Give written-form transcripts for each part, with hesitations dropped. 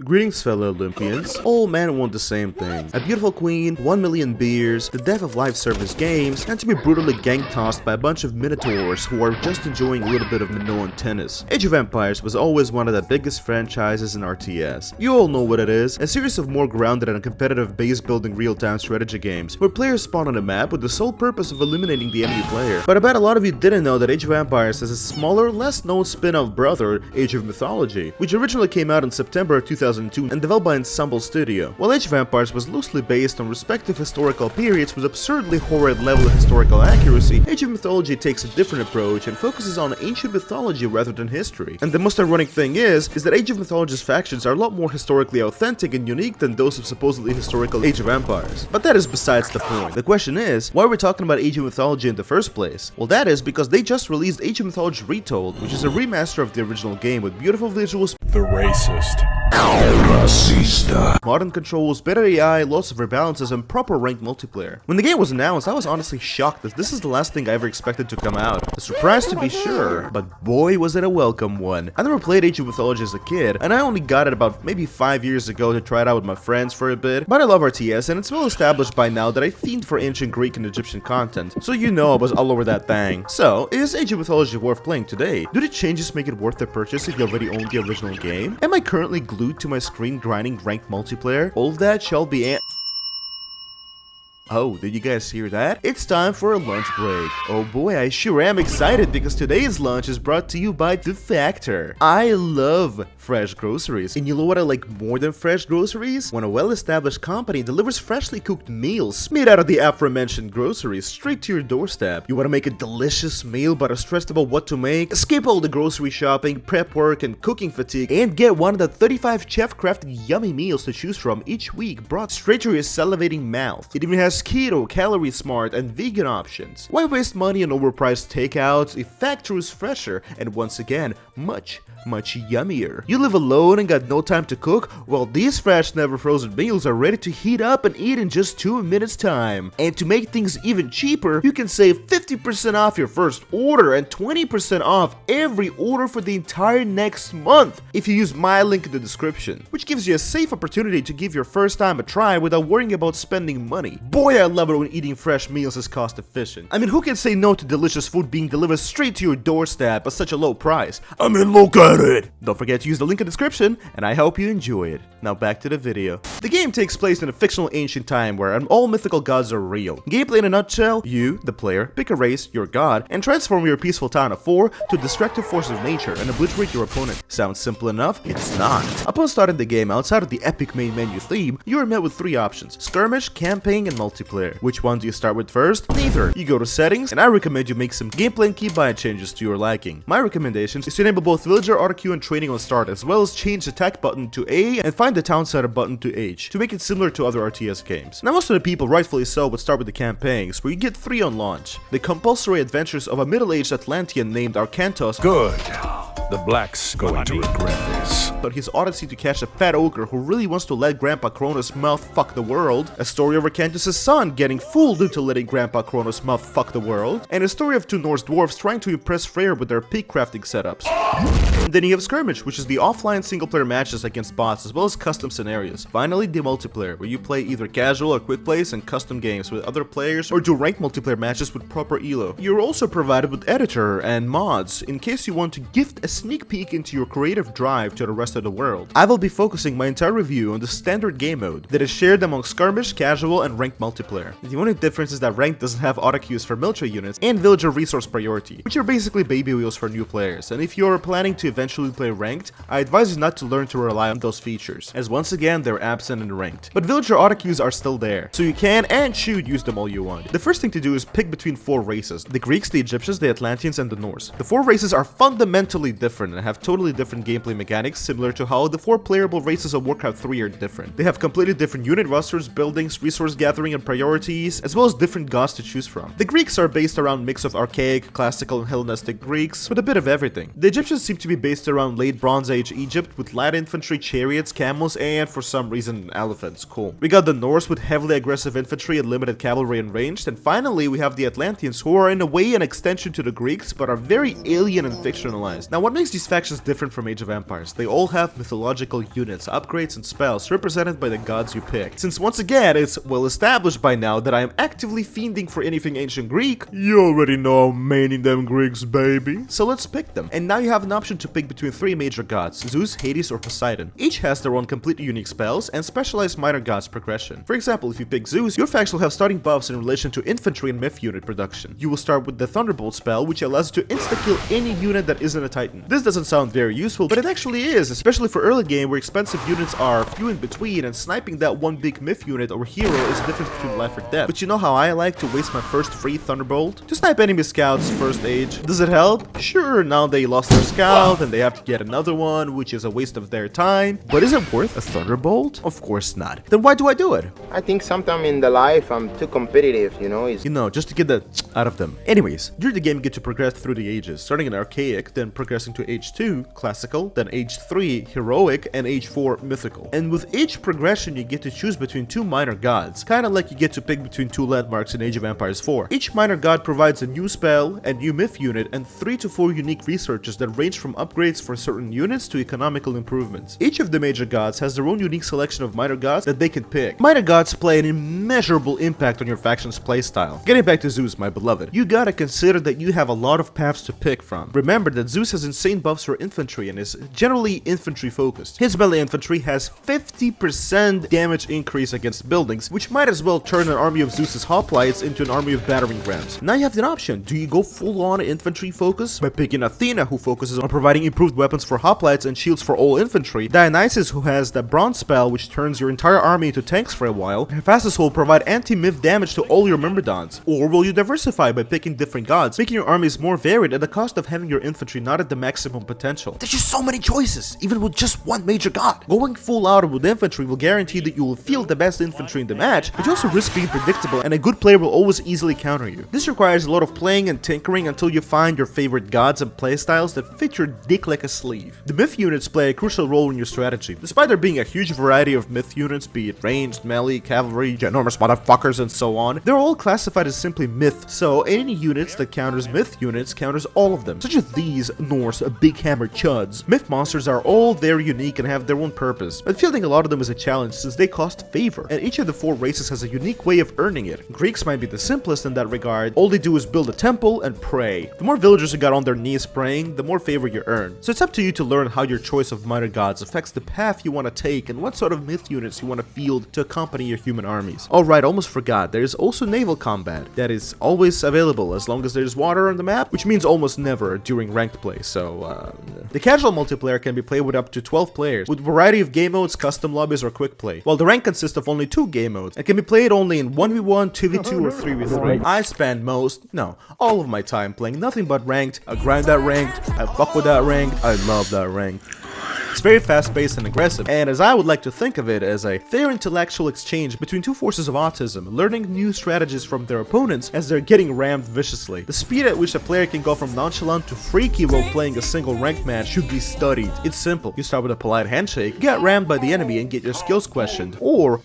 Greetings fellow Olympians. All men want the same thing. A beautiful queen, 1 million beers, the death of live service games, and to be brutally gang-tossed by a bunch of minotaurs who are just enjoying a little bit of Minoan tennis. Age of Empires was always one of the biggest franchises in RTS. You all know what it is, a series of more grounded and competitive base-building real-time strategy games, where players spawn on a map with the sole purpose of eliminating the enemy player. But I bet a lot of you didn't know that Age of Empires has a smaller, less-known spin-off brother, Age of Mythology, which originally came out in September 2002 and developed by Ensemble Studio. While Age of Empires was loosely based on respective historical periods with absurdly horrid level of historical accuracy, Age of Mythology takes a different approach and focuses on ancient mythology rather than history. And the most ironic thing is that Age of Mythology's factions are a lot more historically authentic and unique than those of supposedly historical Age of Empires. But that is besides the point. The question is, why are we talking about Age of Mythology in the first place? Well, that is because they just released Age of Mythology Retold, which is a remaster of the original game with beautiful visuals, The racist. modern controls, better AI, lots of rebalances, and proper ranked multiplayer. When the game was announced, I was honestly shocked that this is the last thing I ever expected to come out. A surprise to be sure, but boy was it a welcome one. I never played Age of Mythology as a kid, and I only got it about maybe 5 years ago to try it out with my friends for a bit. But I love RTS, and it's well established by now that I fiend for ancient Greek and Egyptian content, so you know I was all over that thing. So, is Age of Mythology worth playing today? Do the changes make it worth the purchase if you already own the original game? Am I currently glued to my screen grinding ranked multiplayer? All of that shall be Oh, did you guys hear that? It's time for a lunch break. Oh boy, I sure am excited because today's lunch is brought to you by The Factor. I love fresh groceries. And you know what I like more than fresh groceries? When a well-established company delivers freshly cooked meals made out of the aforementioned groceries straight to your doorstep. You want to make a delicious meal but are stressed about what to make? Skip all the grocery shopping, prep work, and cooking fatigue and get one of the 35 chef-crafted yummy meals to choose from each week brought straight to your salivating mouth. It even has keto, calorie smart, and vegan options. Why waste money on overpriced takeouts if Factor is fresher and once again much yummier? You live alone and got no time to cook? Well, these fresh never frozen meals are ready to heat up and eat in just 2 minutes time. And to make things even cheaper, you can save 50% off your first order and 20% off every order for the entire next month if you use my link in the description, which gives you a safe opportunity to give your first time a try without worrying about spending money. Boy, I love it when eating fresh meals is cost efficient. I mean, who can say no to delicious food being delivered straight to your doorstep at such a low price? I mean, look at it! Don't forget to use the link in the description, and I hope you enjoy it. Now back to the video. The game takes place in a fictional ancient time where all mythical gods are real. Gameplay in a nutshell, you, the player, pick a race, your god, and transform your peaceful town of 4 to a destructive force of nature and obliterate your opponent. Sounds simple enough? It's not. Upon starting the game, outside of the epic main menu theme, you are met with 3 options: skirmish, campaign, and multiplayer. Which one do you start with first? Neither. You go to settings, and I recommend you make some gameplay and keybind changes to your liking. My recommendations is to enable both villager RQ and training on start, as well as change the attack button to A and find the town center button to H to make it similar to other RTS games. Now most of the people, rightfully so, would start with the campaigns, where you get 3 on launch. The compulsory adventures of a middle-aged Atlantean named Arcantos. Good. The blacks going to regret this. But his odyssey to catch a fat ogre who really wants to let Grandpa Kronos mouth fuck the world, a story of Arcantos' son getting fooled into letting Grandpa Kronos mouth fuck the world, and a story of 2 Norse dwarves trying to impress Freyr with their peak crafting setups. And then you have Skirmish, which is the offline single-player matches against bots as well as custom scenarios. Finally, the multiplayer, where you play either casual or quick plays and custom games with other players, or do ranked multiplayer matches with proper elo. You're also provided with editor and mods in case you want to gift a sneak peek into your creative drive to the rest of the world. I will be focusing my entire review on the standard game mode that is shared among skirmish, casual, and ranked multiplayer. The only difference is that ranked doesn't have auto queues for military units and villager resource priority, which are basically baby wheels for new players, and if you're planning to eventually play ranked, I advise you not to learn to rely on those features, as once again they're absent in ranked. But villager auto queues are still there, so you can and should use them all you want. The first thing to do is pick between 4 races: the Greeks, the Egyptians, the Atlanteans, and the Norse. The 4 races are fundamentally different and have totally different gameplay mechanics, similar to how the 4 playable races of Warcraft 3 are different. They have completely different unit rosters, buildings, resource gathering, and priorities, as well as different gods to choose from. The Greeks are based around a mix of archaic, classical, and Hellenistic Greeks, with a bit of everything. The Egyptians seem to be based around late Bronze Age Egypt, with light infantry, chariots, camels, and for some reason, elephants. Cool. We got the Norse with heavily aggressive infantry and limited cavalry and ranged, and finally we have the Atlanteans, who are in a way an extension to the Greeks, but are very alien and fictionalized. Now, what makes these factions different from Age of Empires? They all have mythological units, upgrades, and spells represented by the gods you pick. Since once again, it's well established by now that I am actively fiending for anything ancient Greek, you already know I'm maining them Greeks, baby. So let's pick them. And now you have an option to pick between 3 major gods, Zeus, Hades, or Poseidon. Each has their own completely unique spells and specialized minor gods progression. For example, if you pick Zeus, your faction will have starting buffs in relation to infantry and myth unit production. You will start with the Thunderbolt spell, which allows you to insta-kill any unit that isn't a Titan. This doesn't sound very useful, but it actually is, especially for early game where expensive units are few in between, and sniping that one big myth unit or hero is the difference between life or death. But you know how I like to waste my first free Thunderbolt? To snipe enemy scouts first age. Does it help? Sure, now they lost their scout and they have to get another one, which is a waste of their time. But is it worth a Thunderbolt? Of course not. Then why do I do it? I think sometime in the life I'm too competitive, you know? Just to get the out of them. Anyways, during the game you get to progress through the ages, starting in Archaic, then progressing to Age 2, Classical, then Age 3, Heroic, and Age 4, Mythical. And with each progression you get to choose between 2 minor gods, kinda like you get to pick between 2 landmarks in Age of Empires 4. Each minor god provides a new spell, a new myth unit, and 3 to 4 unique researches that range from upgrades for certain units to economical improvements. Each of the major gods has their own unique selection of minor gods that they can pick. Minor gods play an immeasurable impact on your faction's playstyle. Getting back to Zeus, my beloved, you gotta consider that you have a lot of paths to pick from. Remember that Zeus has insane buffs for infantry and is generally infantry focused. His melee infantry has 50% damage increase against buildings, which might as well turn an army of Zeus's hoplites into an army of battering rams. Now you have an option. Do you go full on infantry focus by picking Athena, who focuses on providing improved weapons for hoplites and shields for all infantry, Dionysus, who has the bronze spell which turns your entire army into tanks for a while, and Hephaestus, who will provide anti-myth damage to all your myrmidons? Or will you diversify by picking different gods, making your armies more varied at the cost of having your infantry not at the maximum potential? There's just so many choices, even with just one major god. Going full out with infantry will guarantee that you will field the best infantry in the match, but you also risk being predictable, and a good player will always easily counter you. This requires a lot of playing and tinkering until you find your favorite gods and playstyles that fit your dick like a sleeve. The myth units play a crucial role in your strategy. Despite there being a huge variety of myth units, be it ranged, melee, cavalry, ginormous motherfuckers, and so on, they're all classified as simply myth, so any units that counters myth units counters all of them, such as these Norse big hammer chuds. Myth monsters are all very unique and have their own purpose, but fielding a lot of them is a challenge since they cost favor, and each of the 4 races has a unique way of earning it. Greeks might be the simplest in that regard. All they do is build a temple and pray. The more villagers who got on their knees praying, the more favor you earn. So it's up to you to learn how your choice of minor gods affects the path you want to take and what sort of myth units you want to field to accompany your human armies. Alright, almost forgot, there's also naval combat that is always available as long as there's water on the map, which means almost never during ranked play, so the casual multiplayer can be played with up to 12 players, with a variety of game modes, custom lobbies, or quick play, while the rank consists of only 2 game modes and can be played only in 1v1, 2v2, or 3v3. I spend all of my time playing nothing but ranked. I grind that ranked, I fuck with that ranked, I love that ranked. It's very fast-paced and aggressive, and as I would like to think of it, as a fair intellectual exchange between 2 forces of autism, learning new strategies from their opponents as they're getting rammed viciously. The speed at which a player can go from nonchalant to freaky while playing a single ranked match should be studied. It's simple. You start with a polite handshake, get rammed by the enemy and get your skills questioned, or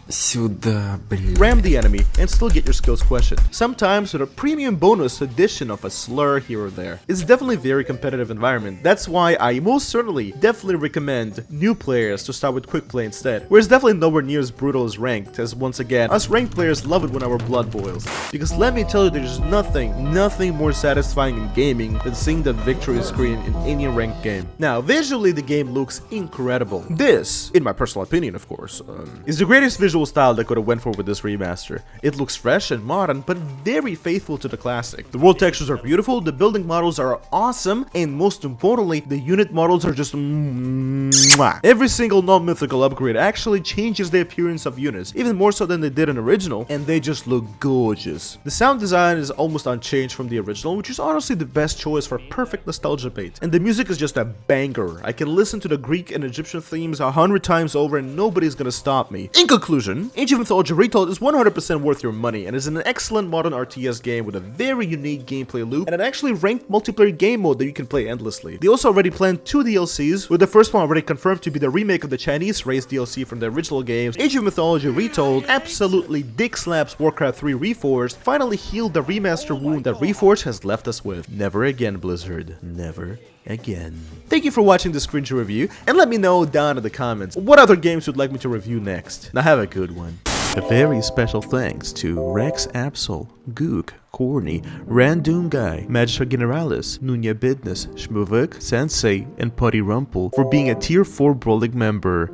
Сюда, блин. ram the enemy and still get your skills questioned, sometimes with a premium bonus addition of a slur here or there. It's definitely a very competitive environment. That's why I most certainly definitely recommend new players to start with quick play instead, where it's definitely nowhere near as brutal as ranked, as once again, us ranked players love it when our blood boils. Because let me tell you, there's nothing more satisfying in gaming than seeing that victory screen in any ranked game. Now, visually the game looks incredible. This, in my personal opinion of course, is the greatest visual style they could have went for with this remaster. It looks fresh and modern, but very faithful to the classic. The world textures are beautiful, the building models are awesome, and most importantly, the unit models are just mwah. Every single non-mythical upgrade actually changes the appearance of units, even more so than they did in original, and they just look gorgeous. The sound design is almost unchanged from the original, which is honestly the best choice for perfect nostalgia bait. And the music is just a banger. I can listen to the Greek and Egyptian themes 100 times over and nobody's gonna stop me. In conclusion, conclusion, Age of Mythology Retold is 100% worth your money and is an excellent modern RTS game with a very unique gameplay loop and an actually ranked multiplayer game mode that you can play endlessly. They also already planned 2 DLCs, with the first one already confirmed to be the remake of the Chinese race DLC from the original games. Age of Mythology Retold absolutely dick slaps Warcraft 3 Reforged, finally healed the remaster wound that Reforged has left us with. Never again, Blizzard. Never again. Thank you for watching this cringe review, and let me know down in the comments what other games you'd like me to review next. Now have a good one. A very special thanks to Rex Absol, Gook, Corny, Random Guy, Magister Generalis, Nunya Bidness, Shmuvik, Sensei, and Putty Rumple for being a tier 4 Brolig member.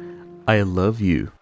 I love you.